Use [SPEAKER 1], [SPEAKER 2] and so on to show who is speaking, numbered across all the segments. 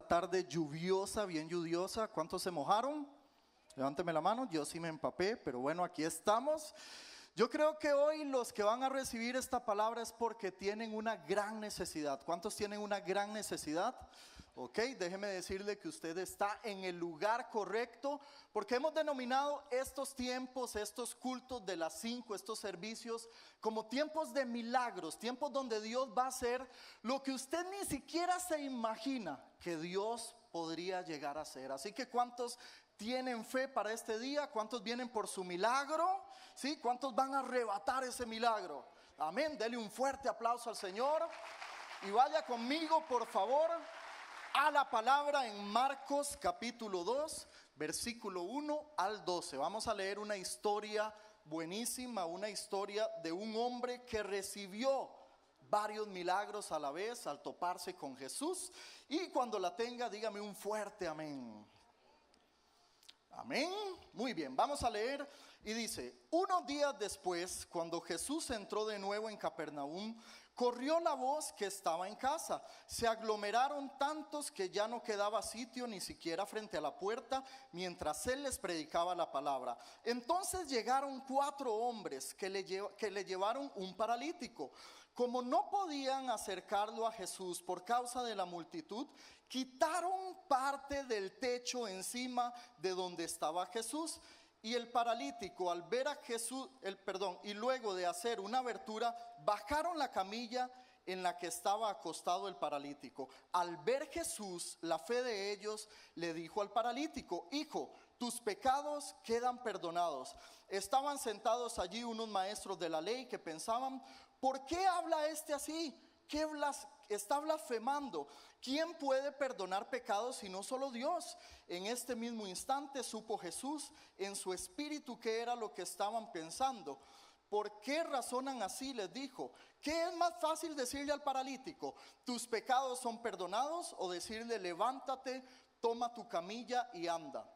[SPEAKER 1] Tarde lluviosa, bien lluviosa. ¿Cuántos se mojaron? Levánteme la mano. Yo sí me empapé, pero bueno, aquí estamos. Yo creo que hoy los que van a recibir esta palabra es porque tienen una gran necesidad. ¿Cuántos tienen una gran necesidad? Ok, déjeme decirle que usted está en el lugar correcto, porque hemos denominado estos tiempos, estos cultos de las 5, estos servicios, como tiempos de milagros, tiempos donde Dios va a hacer lo que usted ni siquiera se imagina que Dios podría llegar a hacer. Así que ¿cuántos tienen fe para este día? ¿Cuántos vienen por su milagro? ¿Sí? ¿Cuántos van a arrebatar ese milagro? Amén, dele un fuerte aplauso al Señor y vaya conmigo por favor a la palabra en Marcos capítulo 2, versículo 1 al 12. Vamos a leer una historia buenísima, una historia de un hombre que recibió varios milagros a la vez al toparse con Jesús. Y cuando la tenga, dígame un fuerte amén. Amén. Muy bien, vamos a leer y dice: unos días después, cuando Jesús entró de nuevo en Capernaum, corrió la voz que estaba en casa. Se aglomeraron tantos que ya no quedaba sitio ni siquiera frente a la puerta mientras él les predicaba la palabra. Entonces llegaron 4 hombres que le llevaron un paralítico. Como no podían acercarlo a Jesús por causa de la multitud, quitaron parte del techo encima de donde estaba Jesús. Y el paralítico, al ver a Jesús, y luego de hacer una abertura, bajaron la camilla en la que estaba acostado el paralítico. Al ver Jesús, la fe de ellos, le dijo al paralítico: hijo, tus pecados quedan perdonados. Estaban sentados allí unos maestros de la ley que pensaban: ¿por qué habla este así? ¿Qué está blasfemando? ¿Quién puede perdonar pecados sino solo Dios? En este mismo instante supo Jesús en su espíritu qué era lo que estaban pensando. ¿Por qué razonan así?, les dijo. ¿Qué es más fácil decirle al paralítico: tus pecados son perdonados? O decirle: levántate, toma tu camilla y anda.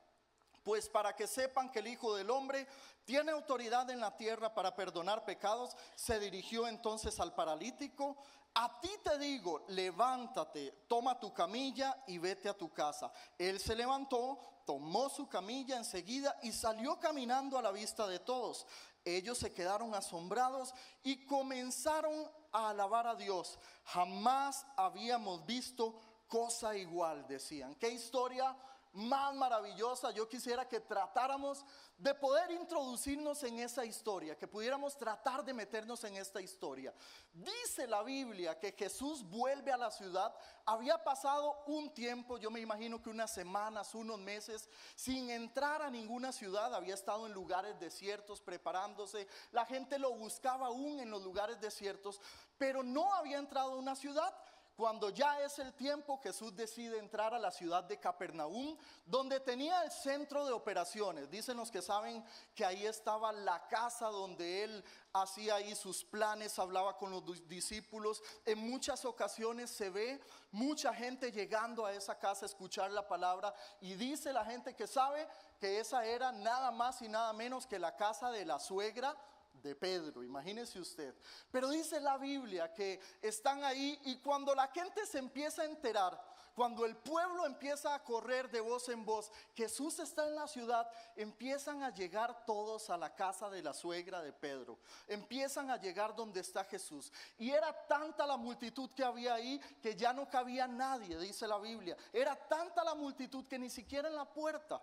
[SPEAKER 1] Pues para que sepan que el Hijo del Hombre tiene autoridad en la tierra para perdonar pecados, se dirigió entonces al paralítico: a ti te digo, levántate, toma tu camilla y vete a tu casa. Él se levantó, tomó su camilla enseguida y salió caminando a la vista de todos. Ellos se quedaron asombrados y comenzaron a alabar a Dios. Jamás habíamos visto cosa igual, decían. ¿Qué historia más maravillosa? Yo quisiera que tratáramos de poder introducirnos en esa historia, que pudiéramos tratar de meternos en esta historia. Dice la Biblia que Jesús vuelve a la ciudad. Había pasado un tiempo, yo me imagino que unas semanas, unos meses, sin entrar a ninguna ciudad. Había estado en lugares desiertos preparándose. La gente lo buscaba aún en los lugares desiertos, pero no había entrado a una ciudad. Cuando ya es el tiempo, Jesús decide entrar a la ciudad de Capernaum, donde tenía el centro de operaciones. Dicen los que saben que ahí estaba la casa donde él hacía ahí sus planes, hablaba con los discípulos. En muchas ocasiones se ve mucha gente llegando a esa casa a escuchar la palabra, y dice la gente que sabe que esa era nada más y nada menos que la casa de la suegra de Pedro, imagínese usted. Pero dice la Biblia que están ahí, y cuando la gente se empieza a enterar, cuando el pueblo empieza a correr de voz en voz, Jesús está en la ciudad, empiezan a llegar todos a la casa de la suegra de Pedro. Empiezan a llegar donde está Jesús. Y era tanta la multitud que había ahí que ya no cabía nadie, dice la Biblia. Era tanta la multitud que ni siquiera en la puerta.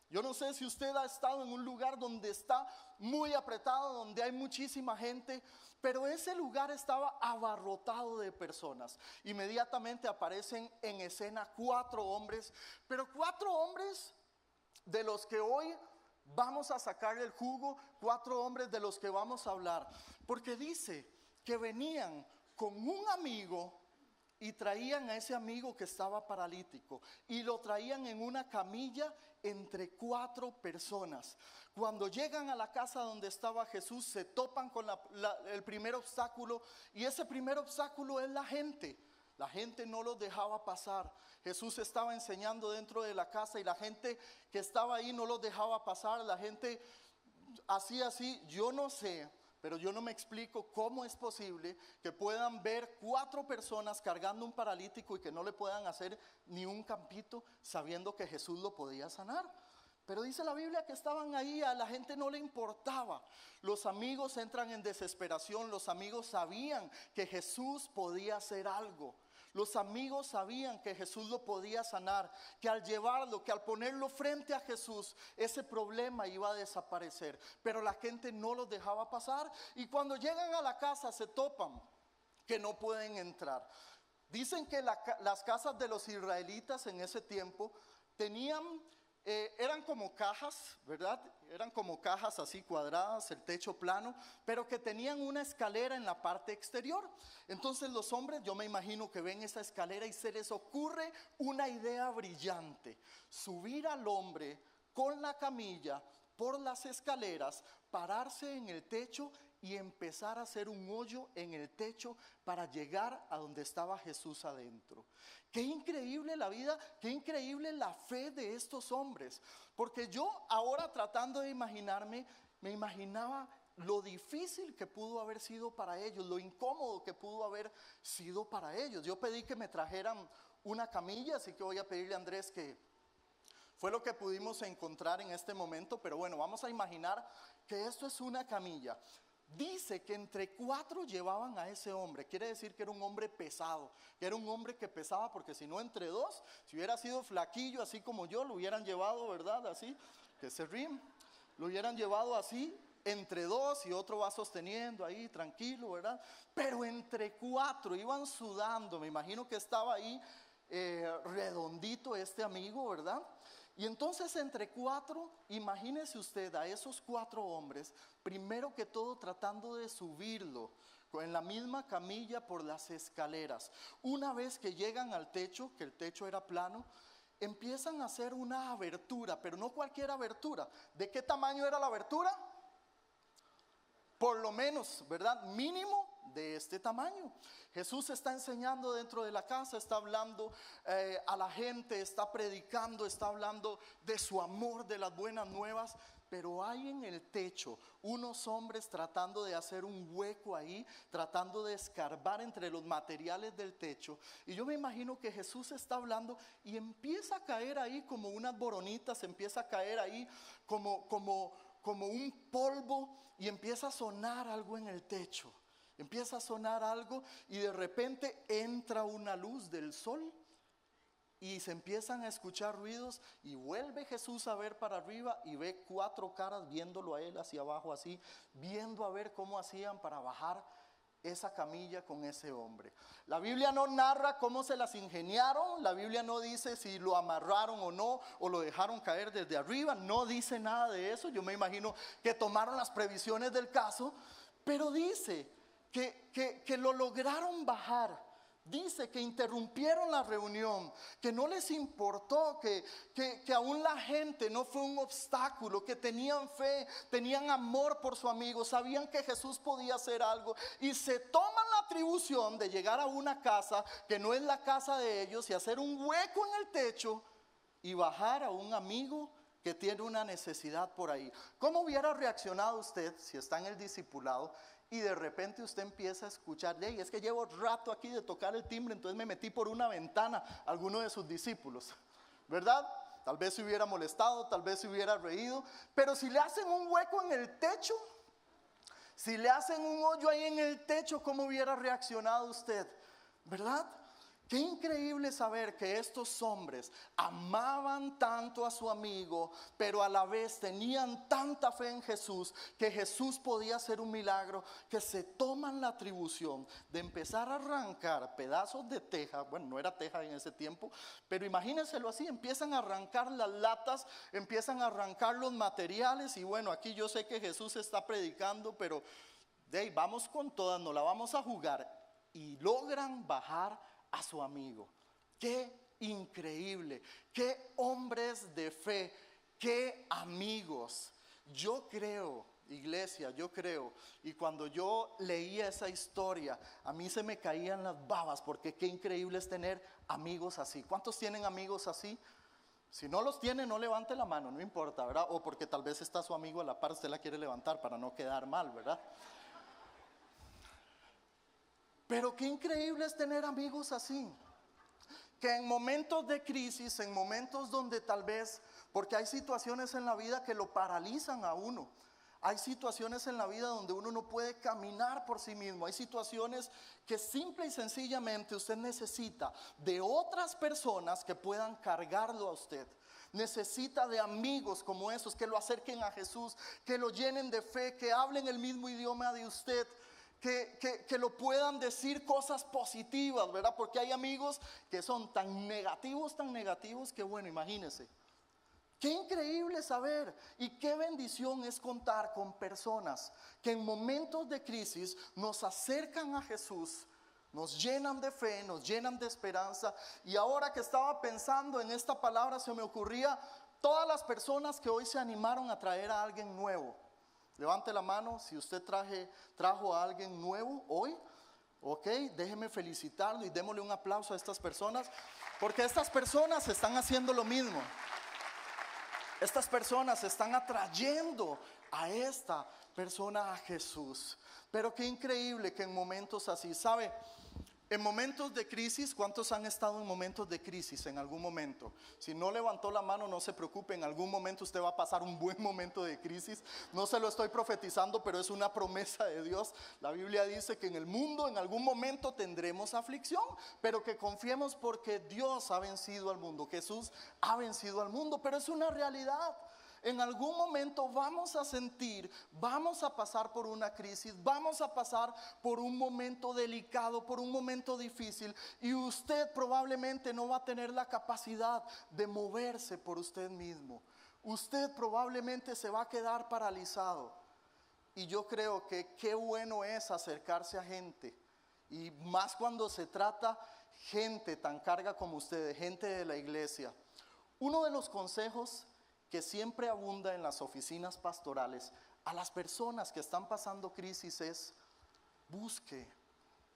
[SPEAKER 1] Yo no sé si usted ha estado en un lugar donde está muy apretado, donde hay muchísima gente, pero ese lugar estaba abarrotado de personas. Inmediatamente aparecen en escena 4 hombres, pero 4 hombres de los que hoy vamos a sacar el jugo, 4 hombres de los que vamos a hablar, porque dice que venían con un amigo y traían a ese amigo que estaba paralítico y lo traían en una camilla entre 4 personas. Cuando llegan a la casa donde estaba Jesús, se topan con el primer obstáculo, y ese primer obstáculo es la gente. La gente no los dejaba pasar. Jesús estaba enseñando dentro de la casa y la gente que estaba ahí no los dejaba pasar. La gente hacía así, yo no sé, pero yo no me explico cómo es posible que puedan ver 4 personas cargando un paralítico y que no le puedan hacer ni un campito sabiendo que Jesús lo podía sanar. Pero dice la Biblia que estaban ahí, a la gente no le importaba. Los amigos entran en desesperación, los amigos sabían que Jesús podía hacer algo. Los amigos sabían que Jesús lo podía sanar, que al llevarlo, que al ponerlo frente a Jesús, ese problema iba a desaparecer. Pero la gente no los dejaba pasar y cuando llegan a la casa se topan que no pueden entrar. Dicen que las casas de los israelitas en ese tiempo eran como cajas, ¿verdad? Eran como cajas así cuadradas, el techo plano, pero que tenían una escalera en la parte exterior. Entonces los hombres, yo me imagino que ven esa escalera y se les ocurre una idea brillante: subir al hombre con la camilla por las escaleras, pararse en el techo y empezar a hacer un hoyo en el techo para llegar a donde estaba Jesús adentro. Qué increíble la vida, qué increíble la fe de estos hombres. Porque yo ahora, tratando de imaginarme, me imaginaba lo difícil que pudo haber sido para ellos, lo incómodo que pudo haber sido para ellos. Yo pedí que me trajeran una camilla, así que voy a pedirle a Andrés que... Fue lo que pudimos encontrar en este momento, pero bueno, vamos a imaginar que esto es una camilla. Dice que entre 4 llevaban a ese hombre. Quiere decir que era un hombre pesado, que era un hombre que pesaba, porque si no entre 2, si hubiera sido flaquillo así como yo, lo hubieran llevado, ¿verdad? Así, que se ríen, lo hubieran llevado así, entre 2 y otro va sosteniendo ahí, tranquilo, ¿verdad? Pero entre 4 iban sudando, me imagino que estaba ahí redondito este amigo, ¿verdad? Y entonces entre 4, imagínese usted a esos 4 hombres, primero que todo tratando de subirlo en la misma camilla por las escaleras. Una vez que llegan al techo, que el techo era plano, empiezan a hacer una abertura, pero no cualquier abertura. ¿De qué tamaño era la abertura? Por lo menos, ¿verdad? Mínimo de este tamaño. Jesús está enseñando dentro de la casa, está hablando a la gente, está predicando, está hablando de su amor, de las buenas nuevas. Pero hay en el techo unos hombres tratando de hacer un hueco ahí, tratando de escarbar entre los materiales del techo. Y yo me imagino que Jesús está hablando y empieza a caer ahí como unas boronitas, empieza a caer ahí como un polvo, y empieza a sonar algo en el techo. Empieza a sonar algo y de repente entra una luz del sol y se empiezan a escuchar ruidos y vuelve Jesús a ver para arriba y ve 4 caras viéndolo a él hacia abajo así, viendo a ver cómo hacían para bajar esa camilla con ese hombre. La Biblia no narra cómo se las ingeniaron, la Biblia no dice si lo amarraron o no, o lo dejaron caer desde arriba, no dice nada de eso. Yo me imagino que tomaron las previsiones del caso, pero dice que lo lograron bajar. Dice que interrumpieron la reunión, que no les importó, que aún la gente no fue un obstáculo, que tenían fe, tenían amor por su amigo, sabían que Jesús podía hacer algo y se toman la atribución de llegar a una casa que no es la casa de ellos y hacer un hueco en el techo y bajar a un amigo que tiene una necesidad por ahí. ¿Cómo hubiera reaccionado usted si está en el discipulado y de repente usted empieza a escuchar: hey, es que llevo rato aquí de tocar el timbre, entonces me metí por una ventana, alguno de sus discípulos, ¿verdad? Tal vez se hubiera molestado, tal vez se hubiera reído, pero si le hacen un hueco en el techo, si le hacen un hoyo ahí en el techo, ¿cómo hubiera reaccionado usted? ¿Verdad? Qué increíble saber que estos hombres amaban tanto a su amigo, pero a la vez tenían tanta fe en Jesús, que Jesús podía hacer un milagro, que se toman la atribución de empezar a arrancar pedazos de teja. Bueno, no era teja en ese tiempo, pero imagínenselo así, empiezan a arrancar las latas, empiezan a arrancar los materiales. Y bueno, aquí yo sé que Jesús está predicando, pero hey, vamos con todas, no la vamos a jugar. Y logran bajar a su amigo. Qué increíble, qué hombres de fe, qué amigos. Yo creo, iglesia, yo creo, y cuando yo leía esa historia, a mí se me caían las babas, porque qué increíble es tener amigos así. ¿Cuántos tienen amigos así? Si no los tiene, no levante la mano, no importa, ¿verdad? O porque tal vez está su amigo a la par, usted la quiere levantar para no quedar mal, ¿verdad? Pero qué increíble es tener amigos así, que en momentos de crisis, en momentos donde tal vez, porque hay situaciones en la vida que lo paralizan a uno. Hay situaciones en la vida donde uno no puede caminar por sí mismo. Hay situaciones que simple y sencillamente usted necesita de otras personas que puedan cargarlo a usted. Necesita de amigos como esos que lo acerquen a Jesús, que lo llenen de fe, que hablen el mismo idioma de usted. Que lo puedan decir cosas positivas, ¿verdad? Porque hay amigos que son tan negativos que bueno, imagínense. Qué increíble saber y qué bendición es contar con personas que en momentos de crisis nos acercan a Jesús, nos llenan de fe, nos llenan de esperanza. Y ahora que estaba pensando en esta palabra, se me ocurría todas las personas que hoy se animaron a traer a alguien nuevo. Levante la mano si usted trajo a alguien nuevo hoy. Ok, déjeme felicitarlo y démosle un aplauso a estas personas, porque estas personas están haciendo lo mismo. Estas personas están atrayendo a esta persona a Jesús. Pero qué increíble que en momentos así, ¿sabe? En momentos de crisis, ¿cuántos han estado en momentos de crisis en algún momento? Si no levantó la mano, no se preocupe, en algún momento usted va a pasar un buen momento de crisis. No se lo estoy profetizando, pero es una promesa de Dios. La Biblia dice que en el mundo en algún momento tendremos aflicción, pero que confiemos porque Dios ha vencido al mundo. Jesús ha vencido al mundo, pero es una realidad. En algún momento vamos a sentir, vamos a pasar por una crisis, vamos a pasar por un momento delicado, por un momento difícil, y usted probablemente no va a tener la capacidad de moverse por usted mismo. Usted probablemente se va a quedar paralizado. Y yo creo que qué bueno es acercarse a gente, y más cuando se trata gente tan carga como ustedes, gente de la iglesia. Uno de los consejos que siempre abunda en las oficinas pastorales a las personas que están pasando crisis es: busque,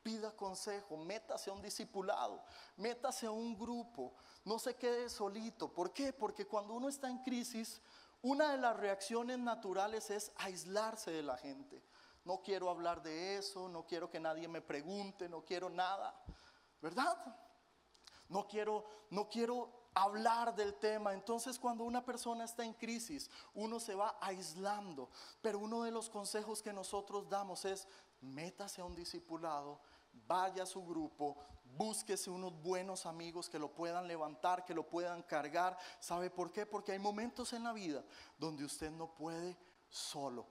[SPEAKER 1] pida consejo, métase a un discipulado, métase a un grupo, no se quede solito. ¿Por qué? Porque cuando uno está en crisis, una de las reacciones naturales es aislarse de la gente. No quiero hablar de eso, no quiero que nadie me pregunte, no quiero nada, ¿verdad? No quiero hablar del tema. Entonces, cuando una persona está en crisis, uno se va aislando. Pero uno de los consejos que nosotros damos es: métase a un discipulado, vaya a su grupo, búsquese unos buenos amigos que lo puedan levantar, que lo puedan cargar. ¿Sabe por qué? Porque hay momentos en la vida donde usted no puede solo.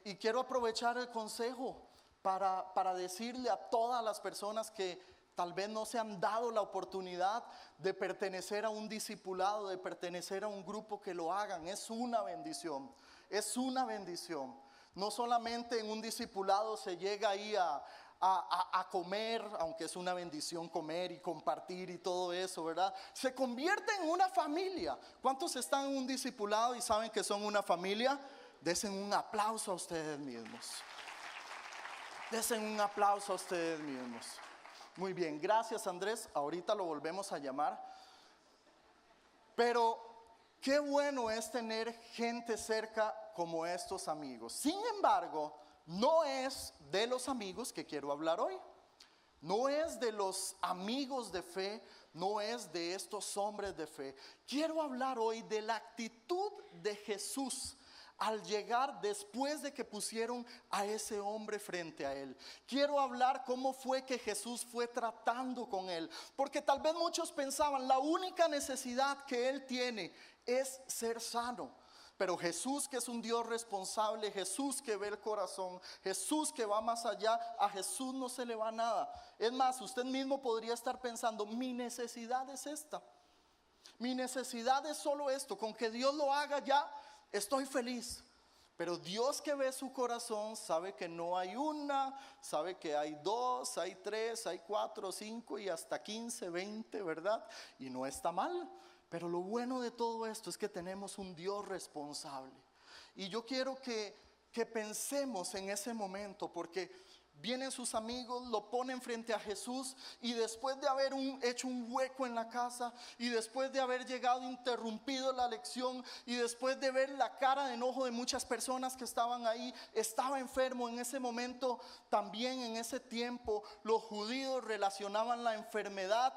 [SPEAKER 1] Y quiero aprovechar el consejo para decirle a todas las personas que tal vez no se han dado la oportunidad de pertenecer a un discipulado, de pertenecer a un grupo, que lo hagan. Es una bendición, es una bendición. No solamente en un discipulado se llega ahí a comer, aunque es una bendición comer y compartir y todo eso, ¿verdad? Se convierte en una familia. ¿Cuántos están en un discipulado y saben que son una familia? Desen un aplauso a ustedes mismos. Desen un aplauso a ustedes mismos. Muy bien, gracias Andrés, ahorita lo volvemos a llamar. Pero qué bueno es tener gente cerca como estos amigos. Sin embargo, no es de los amigos que quiero hablar hoy. No es de los amigos de fe, no es de estos hombres de fe. Quiero hablar hoy de la actitud de Jesús al llegar después de que pusieron a ese hombre frente a él. Quiero hablar cómo fue que Jesús fue tratando con él, porque tal vez muchos pensaban la única necesidad que él tiene es ser sano. Pero Jesús, que es un Dios responsable, Jesús que ve el corazón, Jesús que va más allá, a Jesús no se le va nada. Es más, usted mismo podría estar pensando: mi necesidad es esta, mi necesidad es solo esto, con que Dios lo haga ya estoy feliz. Pero Dios, que ve su corazón, sabe que no hay una, sabe que hay dos, hay tres, hay cuatro, cinco y hasta 15, 20, ¿verdad? Y no está mal. Pero lo bueno de todo esto es que tenemos un Dios responsable. Y yo quiero que pensemos en ese momento, porque Vienen sus amigos, lo ponen frente a Jesús y después de haber hecho un hueco en la casa y después de haber llegado interrumpido la lección y después de ver la cara de enojo de muchas personas que estaban ahí, estaba enfermo. En ese momento, también en ese tiempo, los judíos relacionaban la enfermedad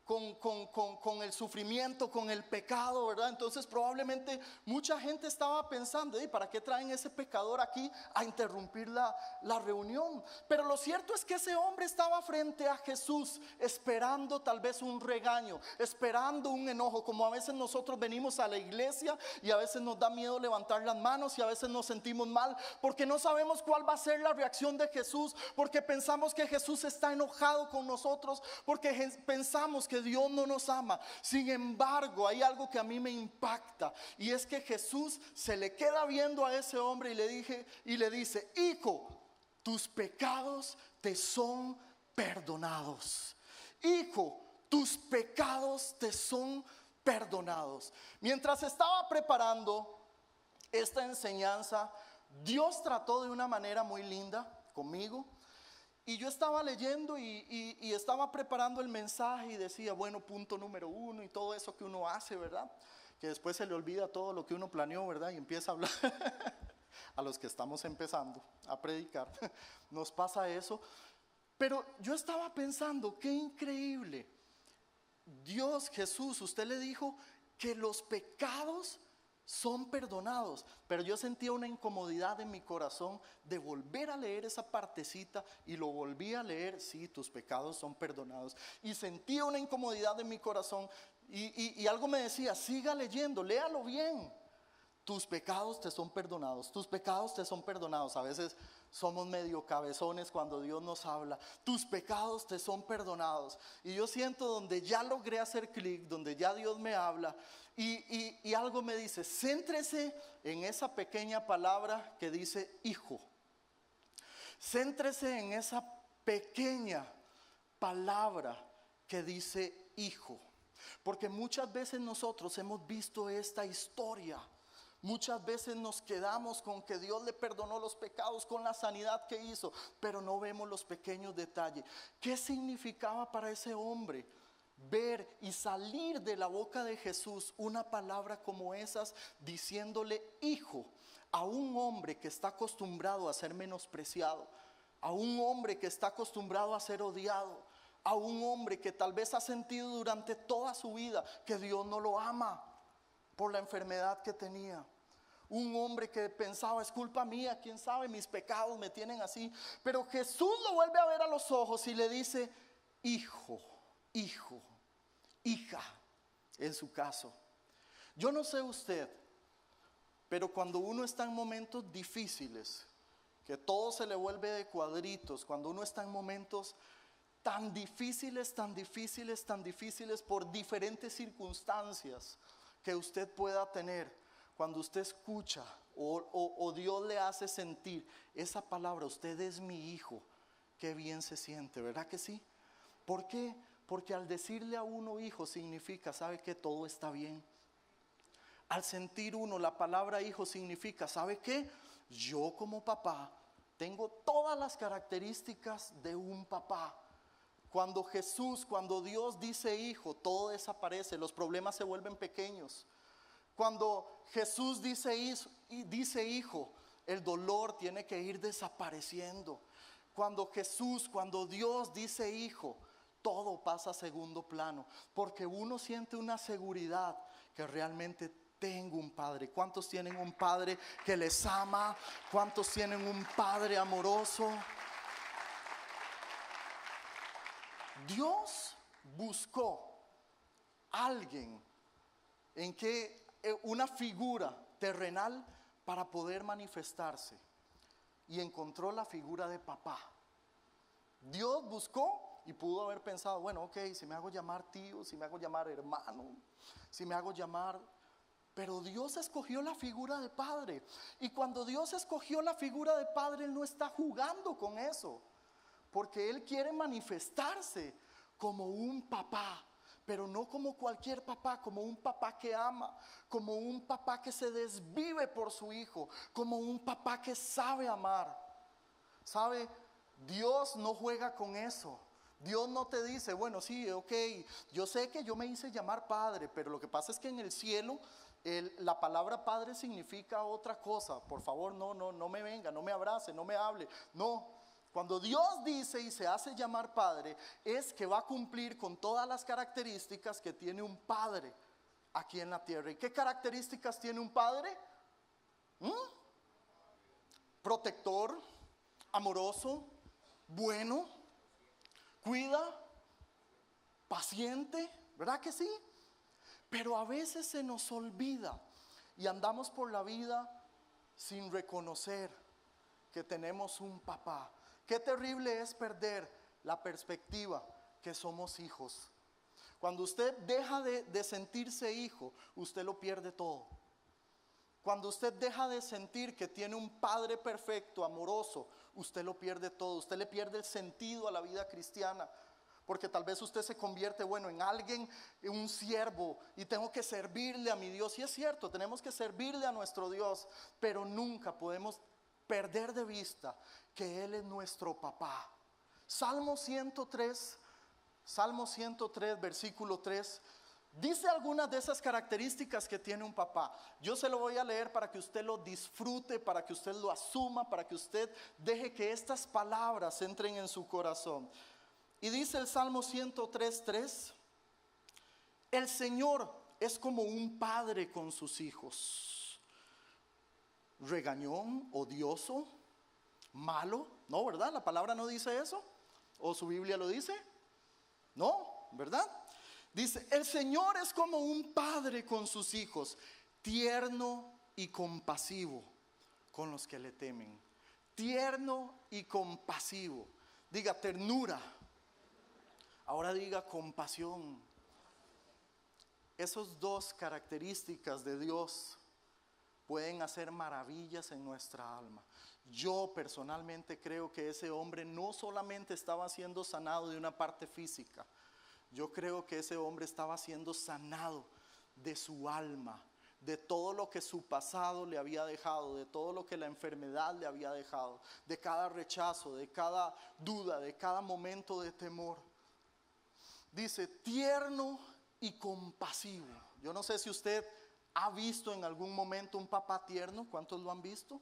[SPEAKER 1] con el sufrimiento, con el pecado, ¿verdad? Entonces probablemente mucha gente estaba pensando, ¿y para qué traen ese pecador aquí a interrumpir la reunión? Pero lo cierto es que ese hombre estaba frente a Jesús esperando tal vez un regaño, esperando un enojo, como a veces nosotros venimos a la iglesia y a veces nos da miedo levantar las manos y a veces nos sentimos mal porque no sabemos cuál va a ser la reacción de Jesús, porque pensamos que Jesús está enojado con nosotros, porque pensamos que Dios no nos ama. Sin embargo, hay algo que a mí me impacta y es que Jesús se le queda viendo a ese hombre y le dice: hijo, tus pecados te son perdonados. Hijo, tus pecados te son perdonados. Mientras estaba preparando esta enseñanza, Dios trató de una manera muy linda conmigo. Y yo estaba leyendo y estaba preparando el mensaje y decía, bueno, punto número 1 y todo eso que uno hace, ¿verdad? Que después se le olvida todo lo que uno planeó, ¿verdad? Y empieza a hablar. A los que estamos empezando a predicar, nos pasa eso. Pero yo estaba pensando, qué increíble. Dios, Jesús, usted le dijo que los pecados son perdonados, pero yo sentía una incomodidad en mi corazón de volver a leer esa partecita y lo volví a leer: sí, tus pecados son perdonados. Y sentía una incomodidad en mi corazón y algo me decía: siga leyendo, léalo bien. Tus pecados te son perdonados, tus pecados te son perdonados. A veces somos medio cabezones cuando Dios nos habla. Tus pecados te son perdonados. Y yo siento donde ya logré hacer clic, donde ya Dios me habla y algo me dice: céntrese en esa pequeña palabra que dice hijo. Céntrese en esa pequeña palabra que dice hijo. Porque muchas veces nosotros hemos visto esta historia. Muchas veces nos quedamos con que Dios le perdonó los pecados, con la sanidad que hizo, pero no vemos los pequeños detalles. ¿Qué significaba para ese hombre ver y salir de la boca de Jesús una palabra como esas, diciéndole hijo a un hombre que está acostumbrado a ser menospreciado, a un hombre que está acostumbrado a ser odiado, a un hombre que tal vez ha sentido durante toda su vida que Dios no lo ama por la enfermedad que tenía? Un hombre que pensaba: es culpa mía, quién sabe, mis pecados me tienen así. Pero Jesús lo vuelve a ver a los ojos y le dice: hijo, hijo, hija, en su caso. Yo no sé usted, pero cuando uno está en momentos difíciles, que todo se le vuelve de cuadritos, cuando uno está en momentos tan difíciles, tan difíciles, tan difíciles por diferentes circunstancias que usted pueda tener, cuando usted escucha o Dios le hace sentir esa palabra: usted es mi hijo, qué bien se siente, ¿verdad que sí? ¿Por qué? Porque al decirle a uno hijo significa, ¿sabe que todo está bien? Al sentir uno la palabra hijo significa, ¿sabe qué? Yo como papá tengo todas las características de un papá. Cuando Dios dice hijo, todo desaparece, los problemas se vuelven pequeños. Cuando Jesús dice hijo, el dolor tiene que ir desapareciendo. Cuando Dios dice hijo, todo pasa a segundo plano, porque uno siente una seguridad que realmente tengo un padre. ¿Cuántos tienen un padre que les ama? ¿Cuántos tienen un padre amoroso? Dios buscó alguien una figura terrenal para poder manifestarse, y encontró la figura de papá. Dios buscó y pudo haber pensado: bueno, ok, si me hago llamar tío, si me hago llamar hermano, si me hago llamar... Pero Dios escogió la figura de padre. Y cuando Dios escogió la figura de padre, Él no está jugando con eso, porque Él quiere manifestarse como un papá. Pero no como cualquier papá, como un papá que ama, como un papá que se desvive por su hijo, como un papá que sabe amar. ¿Sabe? Dios no juega con eso. Dios no te dice, bueno, sí, ok, yo sé que yo me hice llamar padre, pero lo que pasa es que en el cielo la palabra padre significa otra cosa. Por favor, no me venga, no me abrace, no me hable. No, cuando Dios dice y se hace llamar padre, es que va a cumplir con todas las características que tiene un padre aquí en la tierra. ¿Y qué características tiene un padre? Protector, amoroso, bueno, cuida, paciente, ¿verdad que sí? Pero a veces se nos olvida y andamos por la vida sin reconocer que tenemos un papá. Qué terrible es perder la perspectiva que somos hijos. Cuando usted deja de sentirse hijo, usted lo pierde todo. Cuando usted deja de sentir que tiene un padre perfecto, amoroso, usted lo pierde todo. Usted le pierde el sentido a la vida cristiana. Porque tal vez usted se convierte, en alguien, en un siervo, y tengo que servirle a mi Dios. Y es cierto, tenemos que servirle a nuestro Dios, pero nunca podemos perder de vista que Él es nuestro papá. Salmo 103, versículo 3, dice algunas de esas características que tiene un papá. Yo se lo voy a leer para que usted lo disfrute, para que usted lo asuma, para que usted deje que estas palabras entren en su corazón. Y dice el Salmo 103:3, el Señor es como un padre con sus hijos, regañón, odioso, malo. No, ¿verdad? La palabra no dice eso. ¿O su Biblia lo dice? No, ¿verdad? Dice, el Señor es como un padre con sus hijos, tierno y compasivo con los que le temen. Tierno y compasivo. Diga ternura. Ahora diga compasión. Esas dos características de Dios pueden hacer maravillas en nuestra alma. Yo personalmente creo que ese hombre no solamente estaba siendo sanado de una parte física. Yo creo que ese hombre estaba siendo sanado de su alma, de todo lo que su pasado le había dejado, de todo lo que la enfermedad le había dejado, de cada rechazo, de cada duda, de cada momento de temor. Dice tierno y compasivo. Yo no sé si usted ha visto en algún momento un papá tierno. ¿Cuántos lo han visto?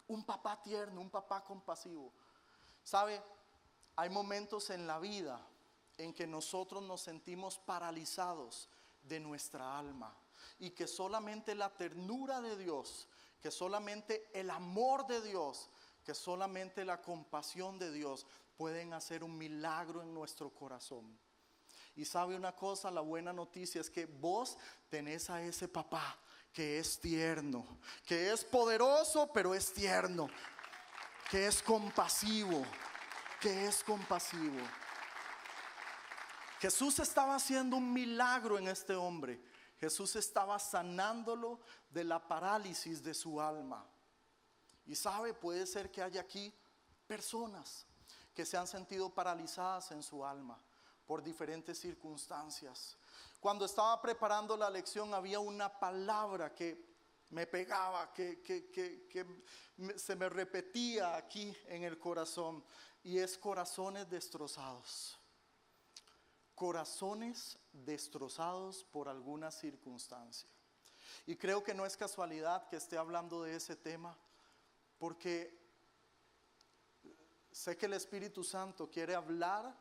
[SPEAKER 1] Un papá tierno, un papá compasivo. ¿Sabe? Hay momentos en la vida en que nosotros nos sentimos paralizados de nuestra alma y que solamente la ternura de Dios, que solamente el amor de Dios, que solamente la compasión de Dios pueden hacer un milagro en nuestro corazón. Y sabe una cosa, la buena noticia es que vos tenés a ese papá que es tierno, que es poderoso pero es tierno, que es compasivo, Jesús estaba haciendo un milagro en este hombre. Jesús estaba sanándolo de la parálisis de su alma. Y sabe, puede ser que haya aquí personas que se han sentido paralizadas en su alma por diferentes circunstancias. Cuando estaba preparando la lección había una palabra que me pegaba, que se me repetía aquí en el corazón, y es corazones destrozados. Corazones destrozados por alguna circunstancia. Y creo que no es casualidad que esté hablando de ese tema, porque sé que el Espíritu Santo quiere hablar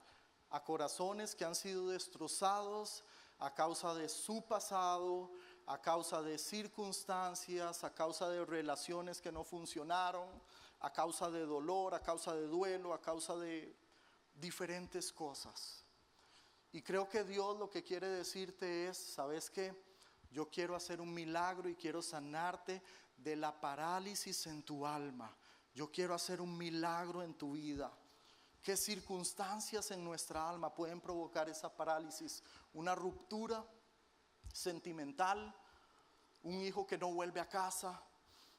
[SPEAKER 1] a corazones que han sido destrozados a causa de su pasado, a causa de circunstancias, a causa de relaciones que no funcionaron, a causa de dolor, a causa de duelo, a causa de diferentes cosas. Y creo que Dios lo que quiere decirte es, ¿sabes qué? Yo quiero hacer un milagro y quiero sanarte de la parálisis en tu alma. Yo quiero hacer un milagro en tu vida. ¿Qué circunstancias en nuestra alma pueden provocar esa parálisis? Una ruptura sentimental, un hijo que no vuelve a casa,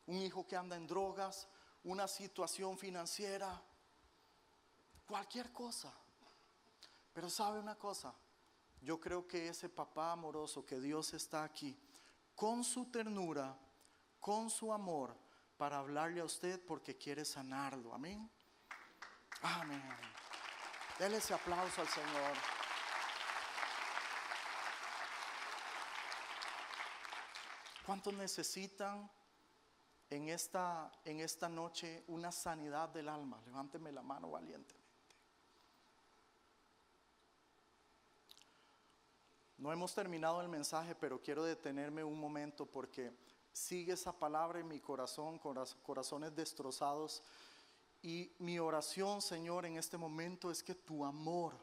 [SPEAKER 1] un hijo que anda en drogas, una situación financiera, cualquier cosa. Pero ¿sabe una cosa? Yo creo que ese papá amoroso, que Dios está aquí con su ternura, con su amor, para hablarle a usted porque quiere sanarlo. Amén. Amén. Dele ese aplauso al Señor. ¿Cuántos necesitan en esta noche una sanidad del alma? Levánteme la mano valientemente. No hemos terminado el mensaje, pero quiero detenerme un momento porque sigue esa palabra en mi corazón, corazones destrozados. Y mi oración, Señor, en este momento es que tu amor,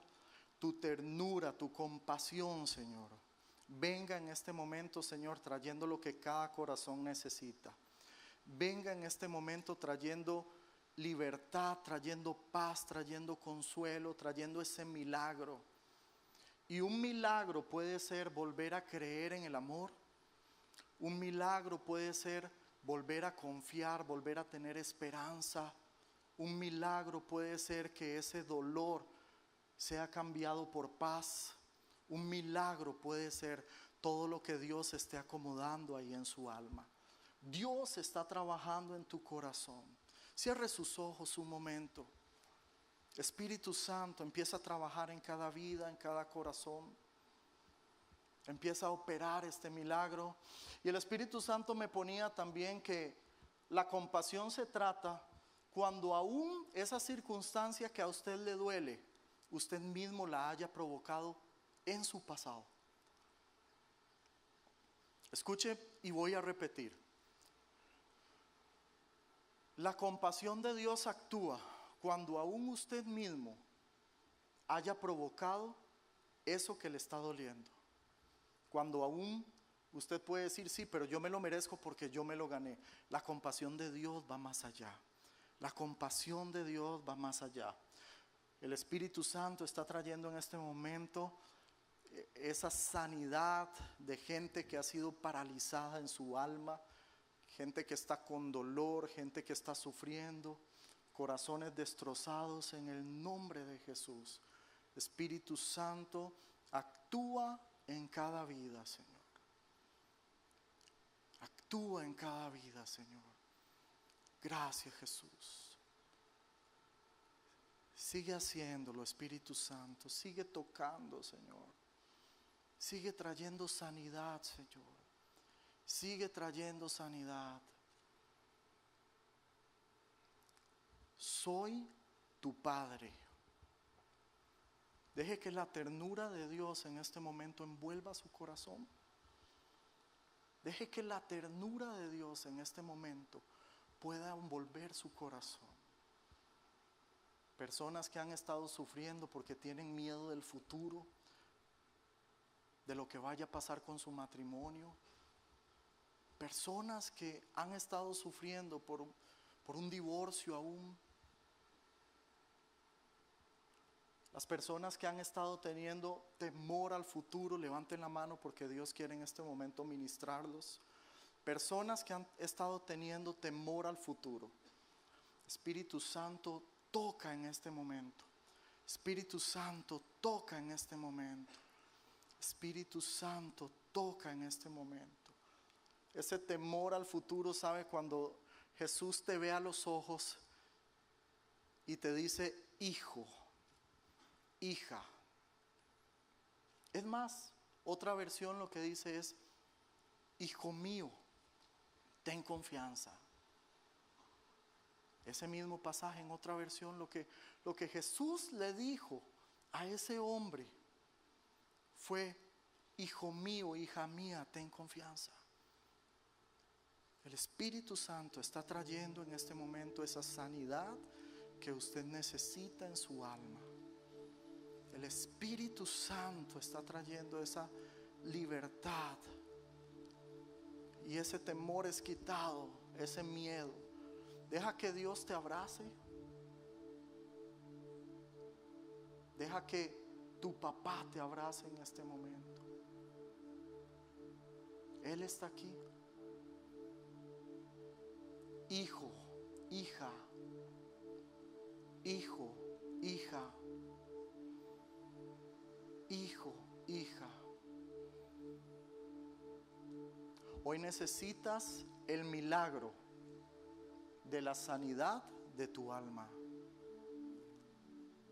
[SPEAKER 1] tu ternura, tu compasión, Señor, venga en este momento, Señor, trayendo lo que cada corazón necesita. Venga en este momento trayendo libertad, trayendo paz, trayendo consuelo, trayendo ese milagro. Y un milagro puede ser volver a creer en el amor. Un milagro puede ser volver a confiar, volver a tener esperanza. Un milagro puede ser que ese dolor sea cambiado por paz. Un milagro puede ser todo lo que Dios esté acomodando ahí en su alma. Dios está trabajando en tu corazón. Cierre sus ojos un momento. Espíritu Santo empieza a trabajar en cada vida, en cada corazón. Empieza a operar este milagro. Y el Espíritu Santo me ponía también que la compasión se trata cuando aún esa circunstancia que a usted le duele, usted mismo la haya provocado en su pasado. Escuche y voy a repetir. La compasión de Dios actúa cuando aún usted mismo haya provocado eso que le está doliendo. Cuando aún usted puede decir, sí, pero yo me lo merezco porque yo me lo gané. La compasión de Dios va más allá. La compasión de Dios va más allá. El Espíritu Santo está trayendo en este momento esa sanidad de gente que ha sido paralizada en su alma, gente que está con dolor, gente que está sufriendo, corazones destrozados en el nombre de Jesús. Espíritu Santo, actúa en cada vida, Señor. Actúa en cada vida, Señor. Gracias, Jesús. Sigue haciéndolo, Espíritu Santo. Sigue tocando, Señor. Sigue trayendo sanidad, Señor. Sigue trayendo sanidad. Soy tu Padre. Deje que la ternura de Dios en este momento envuelva su corazón. Deje que la ternura de Dios en este momento pueda envolver su corazón. Personas que han estado sufriendo porque tienen miedo del futuro, de lo que vaya a pasar con su matrimonio. Personas que han estado sufriendo por un divorcio aún. Las personas que han estado teniendo temor al futuro, levanten la mano porque Dios quiere en este momento ministrarlos. Personas que han estado teniendo temor al futuro. Espíritu Santo, toca en este momento. Espíritu Santo, toca en este momento. Espíritu Santo, toca en este momento. Ese temor al futuro, ¿sabe? Cuando Jesús te ve a los ojos y te dice, hijo, hija. Es más, otra versión lo que dice es, hijo mío, ten confianza. Ese mismo pasaje en otra versión, lo que Jesús le dijo a ese hombre fue, hijo mío, hija mía, ten confianza. El Espíritu Santo está trayendo en este momento esa sanidad que usted necesita en su alma. El Espíritu Santo está trayendo esa libertad y ese temor es quitado, ese miedo. Deja que Dios te abrace. Deja que tu papá te abrace en este momento. Él está aquí. Hijo, hija, hijo, hija, hijo, hija. Hoy necesitas el milagro de la sanidad de tu alma.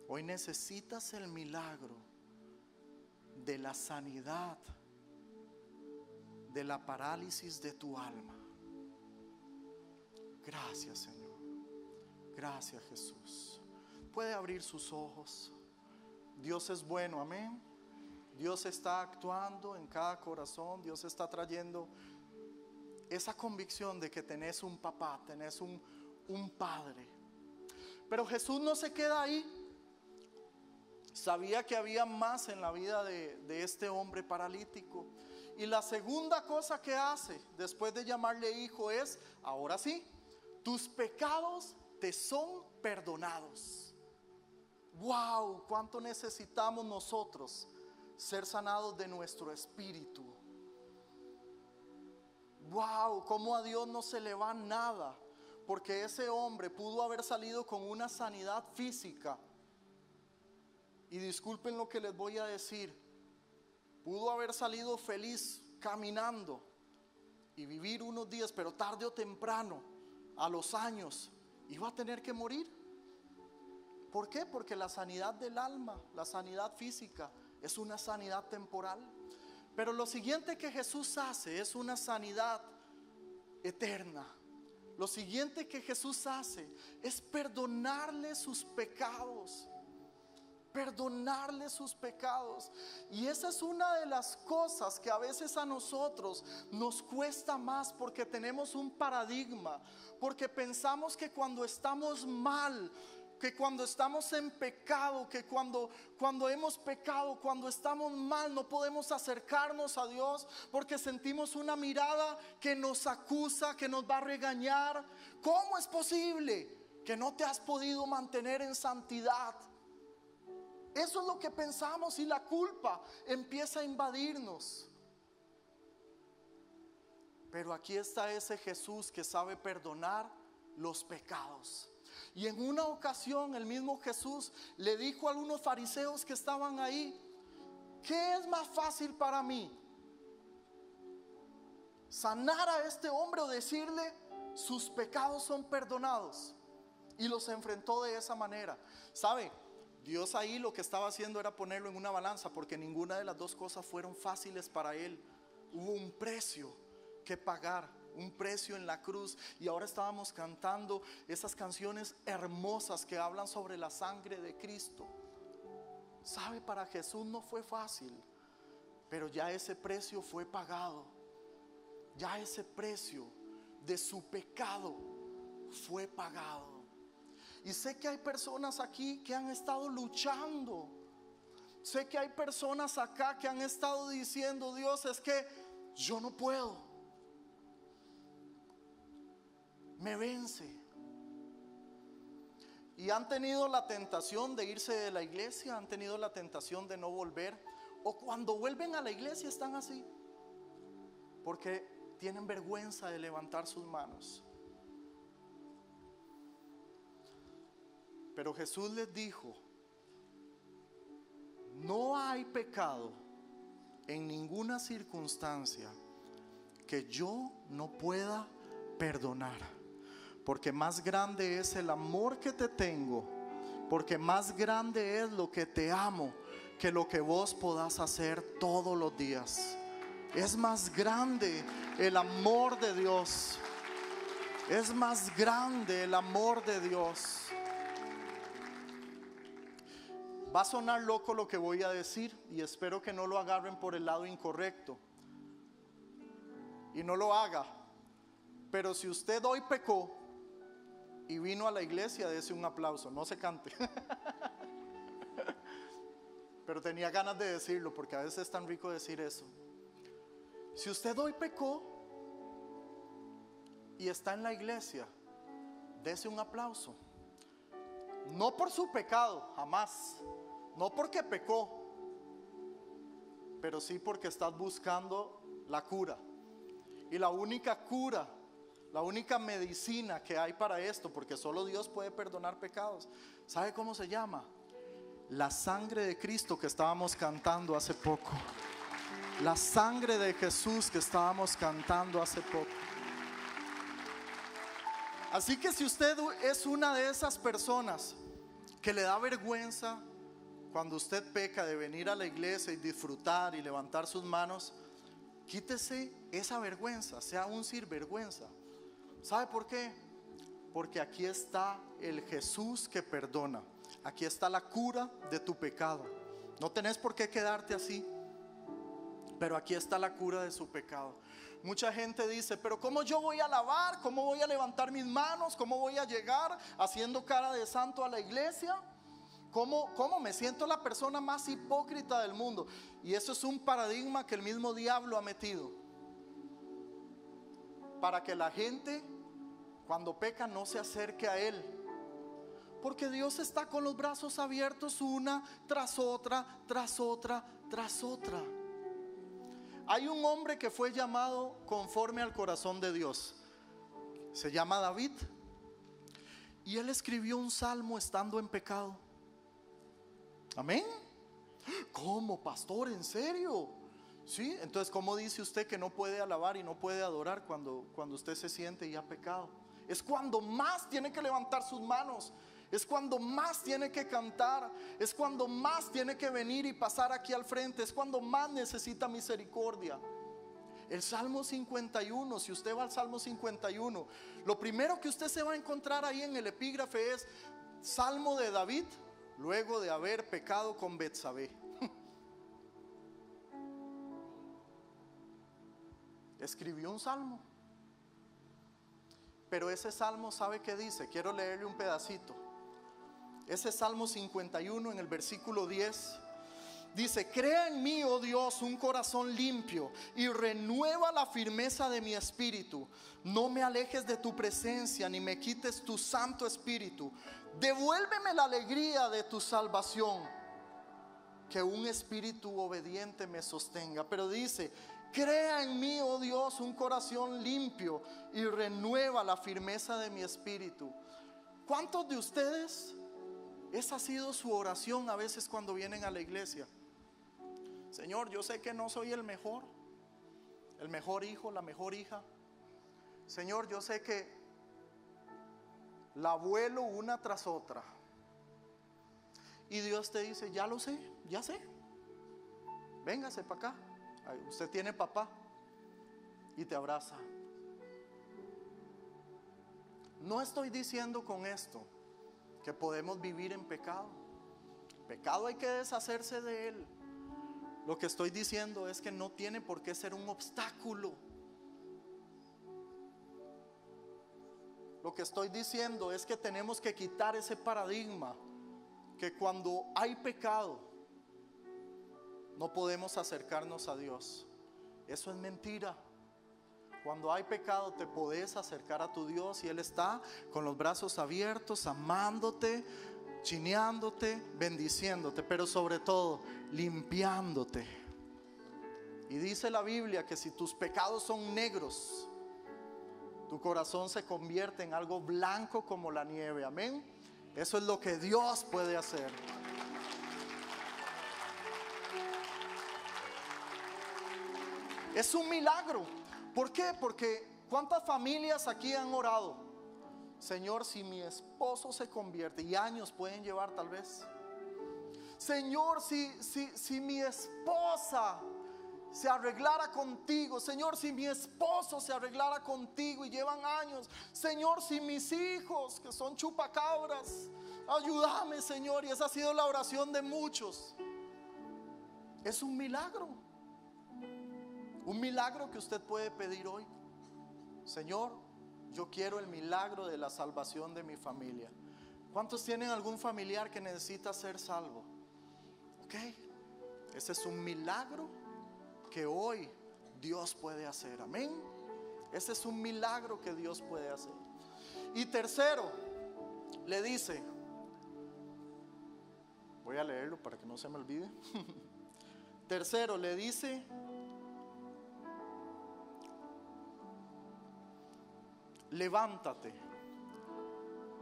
[SPEAKER 1] Hoy necesitas el milagro de la sanidad de la parálisis de tu alma. Gracias, Señor. Gracias, Jesús. Puede abrir sus ojos. Dios es bueno, amén. Dios está actuando en cada corazón. Dios está trayendo esa convicción de que tenés un papá, tenés un padre. Pero Jesús no se queda ahí. Sabía que había más en la vida de este hombre paralítico. Y la segunda cosa que hace después de llamarle hijo es: ahora sí, tus pecados te son perdonados. Wow, cuánto necesitamos nosotros ser sanados de nuestro espíritu. Wow, cómo a Dios no se le va nada, porque ese hombre pudo haber salido con una sanidad física. Y disculpen lo que les voy a decir, pudo haber salido feliz caminando y vivir unos días, pero tarde o temprano, a los años, iba a tener que morir. ¿Por qué? Porque la sanidad del alma, la sanidad física, es una sanidad temporal. Pero lo siguiente que Jesús hace es una sanidad eterna. Lo siguiente que Jesús hace es perdonarle sus pecados. Perdonarle sus pecados. Y esa es una de las cosas que a veces a nosotros nos cuesta más, porque tenemos un paradigma, porque pensamos que cuando estamos mal, que cuando estamos en pecado, que cuando hemos pecado, cuando estamos mal, no podemos acercarnos a Dios, porque sentimos una mirada que nos acusa, que nos va a regañar. ¿Cómo es posible que no te has podido mantener en santidad? Eso es lo que pensamos, y la culpa empieza a invadirnos. Pero aquí está ese Jesús que sabe perdonar los pecados. Y en una ocasión el mismo Jesús le dijo a algunos fariseos que estaban ahí: ¿qué es más fácil para mí? ¿Sanar a este hombre o decirle sus pecados son perdonados? Y los enfrentó de esa manera. ¿Sabe? Dios ahí lo que estaba haciendo era ponerlo en una balanza, porque ninguna de las dos cosas fueron fáciles para él. Hubo un precio que pagar, un precio en la cruz. Y ahora estábamos cantando esas canciones hermosas que hablan sobre la sangre de Cristo. ¿Sabe? Para Jesús no fue fácil, pero ya ese precio fue pagado. Ya ese precio de su pecado fue pagado. Y sé que hay personas aquí que han estado luchando. Sé que hay personas acá que han estado diciendo: Dios, es que yo no puedo, me vence. Y han tenido la tentación de irse de la iglesia, han tenido la tentación de no volver, o cuando vuelven a la iglesia están así, porque tienen vergüenza de levantar sus manos. Pero Jesús les dijo: no hay pecado en ninguna circunstancia que yo no pueda perdonar, porque más grande es el amor que te tengo, porque más grande es lo que te amo que lo que vos podás hacer todos los días. Es más grande el amor de Dios. Es más grande el amor de Dios. Va a sonar loco lo que voy a decir, y espero que no lo agarren por el lado incorrecto y no lo haga. Pero si usted hoy pecó y vino a la iglesia, dése un aplauso, no se cante. Pero tenía ganas de decirlo, porque a veces es tan rico decir eso. Si usted hoy pecó y está en la iglesia, dése un aplauso. No por su pecado, jamás. No porque pecó, pero sí porque estás buscando la cura. Y la única cura, la única medicina que hay para esto, porque solo Dios puede perdonar pecados, ¿sabe cómo se llama? La sangre de Cristo que estábamos cantando hace poco. La sangre de Jesús que estábamos cantando hace poco. Así que si usted es una de esas personas que le da vergüenza cuando usted peca de venir a la iglesia y disfrutar y levantar sus manos, quítese esa vergüenza, sea un sinvergüenza. ¿Sabe por qué? Porque aquí está el Jesús que perdona. Aquí está la cura de tu pecado. No tenés por qué quedarte así, pero aquí está la cura de su pecado. Mucha gente dice, pero ¿cómo yo voy a alabar? ¿Cómo voy a levantar mis manos? ¿Cómo voy a llegar haciendo cara de santo a la iglesia? ¿Cómo me siento la persona más hipócrita del mundo? Y eso es un paradigma que el mismo diablo ha metido para que la gente cuando peca no se acerque a él, porque Dios está con los brazos abiertos una tras otra, tras otra, tras otra. Hay un hombre que fue llamado conforme al corazón de Dios, se llama David, y él escribió un salmo estando en pecado. Amén. ¿Cómo, pastor? ¿En serio? Sí, entonces ¿cómo dice usted que no puede alabar y no puede adorar cuando usted se siente y ha pecado? Es cuando más tiene que levantar sus manos, es cuando más tiene que cantar, es cuando más tiene que venir y pasar aquí al frente, es cuando más necesita misericordia. El Salmo 51, si usted va al Salmo 51, lo primero que usted se va a encontrar ahí en el epígrafe es Salmo de David, luego de haber pecado con Betsabé. Escribió un salmo, pero ese salmo, ¿sabe qué dice? Quiero leerle un pedacito. Ese Salmo 51 en el versículo 10 dice: crea en mí, oh Dios, un corazón limpio y renueva la firmeza de mi espíritu. No me alejes de tu presencia ni me quites tu santo espíritu. Devuélveme la alegría de tu salvación, que un espíritu obediente me sostenga. Pero dice: crea en mí, oh Dios, un corazón limpio y renueva la firmeza de mi espíritu. ¿Cuántos de ustedes esa ha sido su oración a veces cuando vienen a la iglesia? Señor, yo sé que no soy el mejor hijo, la mejor hija. Señor, yo sé que la vuelo una tras otra. Y Dios te dice: ya lo sé, ya sé. Véngase para acá. Usted tiene papá. Y te abraza. No estoy diciendo con esto que podemos vivir en pecado. Pecado hay que deshacerse de él. Lo que estoy diciendo es que no tiene por qué ser un obstáculo. Lo que estoy diciendo es que tenemos que quitar ese paradigma que cuando hay pecado no podemos acercarnos a Dios. Eso es mentira. Cuando hay pecado te podés acercar a tu Dios y Él está con los brazos abiertos, amándote, chineándote, bendiciéndote, pero sobre todo limpiándote. Y dice la Biblia que si tus pecados son negros, tu corazón se convierte en algo blanco como la nieve. Amén. Eso es lo que Dios puede hacer. Es un milagro. ¿Por qué? Porque ¿cuántas familias aquí han orado? Señor, si mi esposo se convierte, y años pueden llevar tal vez. Señor, si mi esposa se arreglara contigo. Señor, si mi esposo se arreglara contigo, y llevan años. Señor, si mis hijos que son chupacabras, ayúdame, Señor. Y esa ha sido la oración de muchos. Es un milagro. Un milagro que usted puede pedir hoy. Señor, yo quiero el milagro de la salvación de mi familia. ¿Cuántos tienen algún familiar que necesita ser salvo? Ok, ese es un milagro que hoy Dios puede hacer. Amén. Ese es un milagro que Dios puede hacer. Y tercero, le dice, voy a leerlo para que no se me olvide. Tercero, le dice: levántate,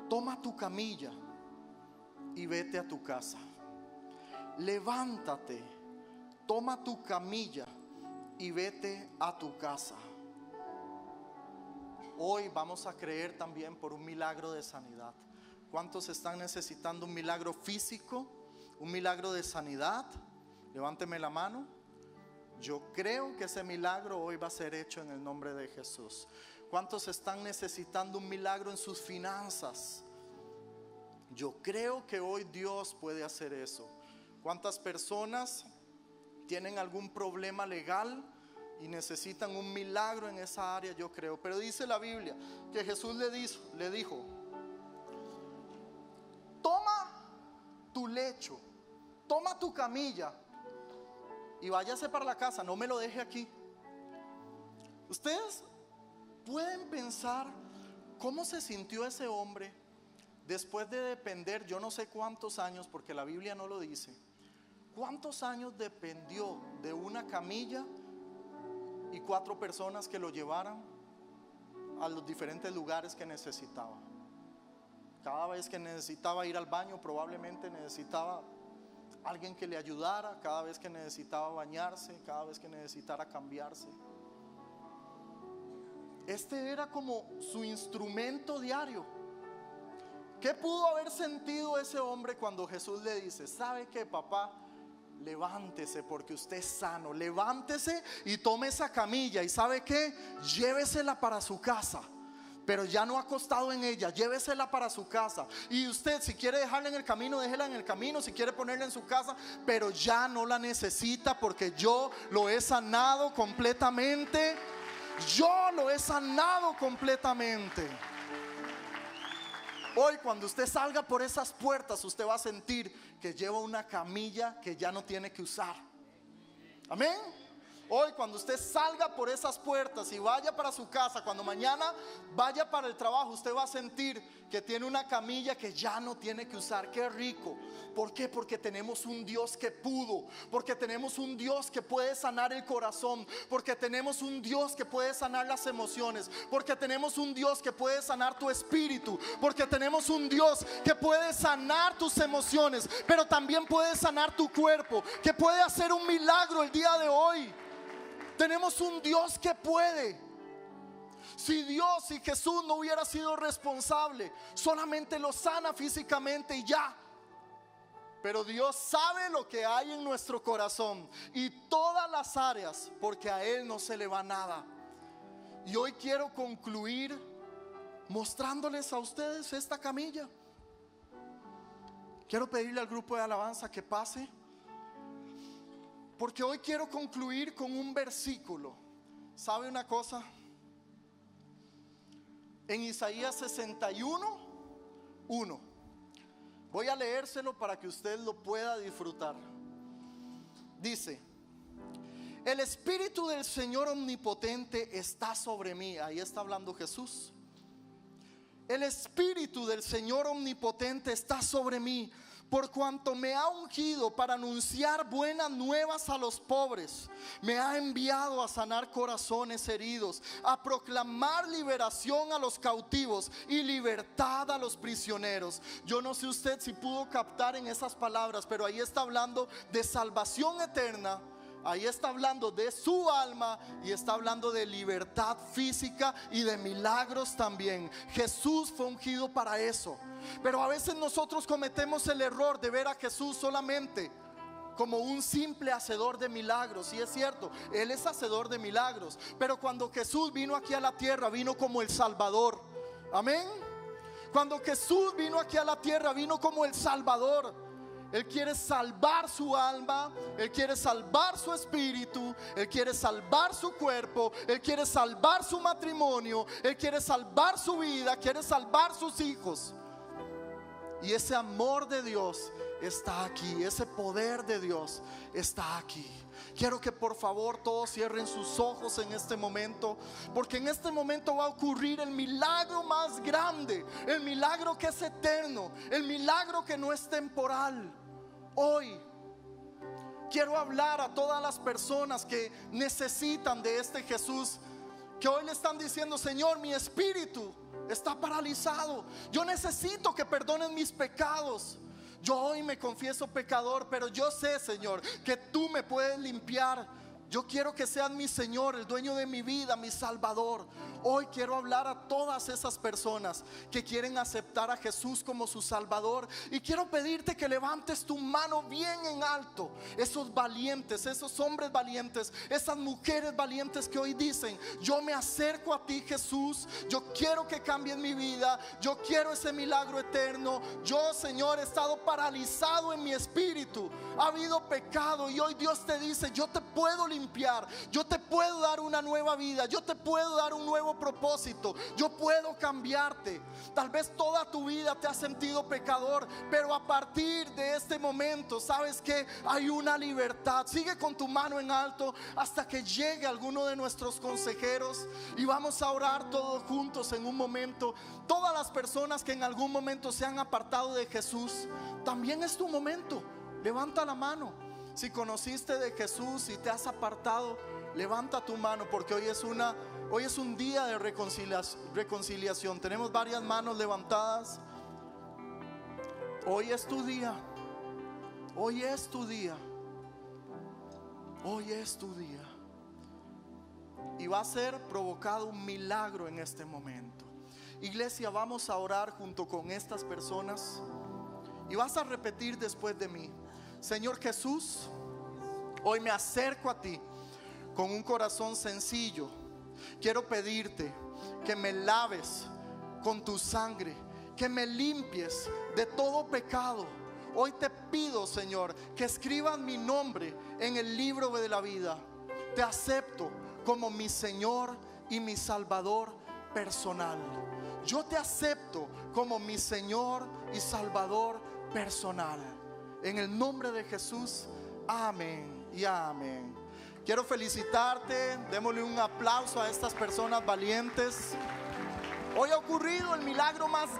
[SPEAKER 1] toma tu camilla y vete a tu casa. Levántate, toma tu camilla y vete a tu casa. Hoy vamos a creer también por un milagro de sanidad. ¿Cuántos están necesitando un milagro físico? Un milagro de sanidad. Levánteme la mano. Yo creo que ese milagro hoy va a ser hecho en el nombre de Jesús. ¿Cuántos están necesitando un milagro en sus finanzas? Yo creo que hoy Dios puede hacer eso. ¿Cuántas personas tienen algún problema legal y necesitan un milagro en esa área? Yo creo. Pero dice la Biblia que Jesús le dijo: toma tu lecho, toma tu camilla y váyase para la casa, no me lo deje aquí. Ustedes pueden pensar cómo se sintió ese hombre después de depender, yo no sé cuántos años, porque la Biblia no lo dice, cuántos años dependió de una camilla y 4 personas que lo llevaran a los diferentes lugares que necesitaba. Cada vez que necesitaba ir al baño, probablemente necesitaba alguien que le ayudara. Cada vez que necesitaba bañarse, cada vez que necesitara cambiarse. Este era como su instrumento diario. ¿Qué pudo haber sentido ese hombre cuando Jesús le dice: ¿sabe qué, papá? Levántese porque usted es sano. Levántese y tome esa camilla. ¿Y sabe qué? Llévesela para su casa. Pero ya no acostado en ella, llévesela para su casa. Y usted, si quiere dejarla en el camino, déjela en el camino. Si quiere ponerla en su casa, pero ya no la necesita, porque yo lo he sanado completamente. Yo lo he sanado completamente. Hoy, cuando usted salga por esas puertas, usted va a sentir que lleva una camilla que ya no tiene que usar. Amén. Hoy, cuando usted salga por esas puertas y vaya para su casa, cuando mañana vaya para el trabajo, usted va a sentir que tiene una camilla que ya no tiene que usar. Qué rico. ¿Por qué? Porque tenemos un Dios que pudo, porque tenemos un Dios que puede sanar el corazón, porque tenemos un Dios que puede sanar las emociones, porque tenemos un Dios que puede sanar tu espíritu, porque tenemos un Dios que puede sanar tus emociones, pero también puede sanar tu cuerpo, que puede hacer un milagro el día de hoy. Tenemos un Dios que puede. Si Dios y Jesús no hubiera sido responsable, solamente lo sana físicamente y ya. Pero Dios sabe lo que hay en nuestro corazón y todas las áreas, porque a Él no se le va nada. Y hoy quiero concluir mostrándoles a ustedes esta camilla. Quiero pedirle al grupo de alabanza que pase, porque hoy quiero concluir con un versículo. ¿Sabe una cosa? En Isaías 61:1. Voy a leérselo para que usted lo pueda disfrutar. Dice: el Espíritu del Señor Omnipotente está sobre mí. Ahí está hablando Jesús. El Espíritu del Señor Omnipotente está sobre mí, por cuanto me ha ungido para anunciar buenas nuevas a los pobres. Me ha enviado a sanar corazones heridos, a proclamar liberación a los cautivos y libertad a los prisioneros. Yo no sé usted si pudo captar en esas palabras, pero ahí está hablando de salvación eterna. Ahí está hablando de su alma y está hablando de libertad física y de milagros también. Jesús fue ungido para eso. Pero a veces nosotros cometemos el error de ver a Jesús solamente como un simple hacedor de milagros. Y es cierto, Él es hacedor de milagros, pero cuando Jesús vino aquí a la tierra, vino como el Salvador. Amén. Cuando Jesús vino aquí a la tierra, vino como el Salvador. Él quiere salvar su alma, Él quiere salvar su espíritu, Él quiere salvar su cuerpo, Él quiere salvar su matrimonio, Él quiere salvar su vida, quiere salvar sus hijos. Y ese amor de Dios está aquí, ese poder de Dios está aquí. Quiero que por favor todos cierren sus ojos en este momento, porque en este momento va a ocurrir el milagro más grande, el milagro que es eterno, el milagro que no es temporal. Hoy quiero hablar a todas las personas que necesitan de este Jesús, que hoy le están diciendo: Señor, mi espíritu está paralizado, yo necesito que perdonen mis pecados. Yo hoy me confieso pecador, pero yo sé, Señor, que tú me puedes limpiar. Yo quiero que seas mi Señor, el dueño de mi vida, mi Salvador. Hoy quiero hablar a todas esas personas que quieren aceptar a Jesús como su Salvador. Y quiero pedirte que levantes tu mano bien en alto. Esos valientes, esos hombres valientes, esas mujeres valientes que hoy dicen: yo me acerco a ti, Jesús. Yo quiero que cambies mi vida. Yo quiero ese milagro eterno. Yo, Señor, he estado paralizado en mi espíritu. Ha habido pecado y hoy Dios te dice: yo te puedo limpiar. Yo te puedo dar una nueva vida. Yo te puedo dar un nuevo propósito. Yo puedo cambiarte. Tal vez toda tu vida te has sentido pecador, pero a partir de este momento, ¿sabes que hay una libertad? Sigue con tu mano en alto hasta que llegue alguno de nuestros consejeros y vamos a orar todos juntos en un momento. Todas las personas que en algún momento se han apartado de Jesús, también es tu momento. Levanta la mano. Si conociste de Jesús y te has apartado, levanta tu mano, porque hoy es un día de reconciliación. Tenemos varias manos levantadas. Hoy es tu día. Hoy es tu día. Hoy es tu día. Y va a ser provocado un milagro en este momento. Iglesia, vamos a orar junto con estas personas. Y vas a repetir después de mí: Señor Jesús, hoy me acerco a ti con un corazón sencillo. Quiero pedirte que me laves con tu sangre, que me limpies de todo pecado. Hoy te pido, Señor, que escribas mi nombre en el libro de la vida. Te acepto como mi Señor y mi Salvador personal. Yo te acepto como mi Señor y Salvador personal. En el nombre de Jesús, amén y amén. Quiero felicitarte. Démosle un aplauso a estas personas valientes. Hoy ha ocurrido el milagro más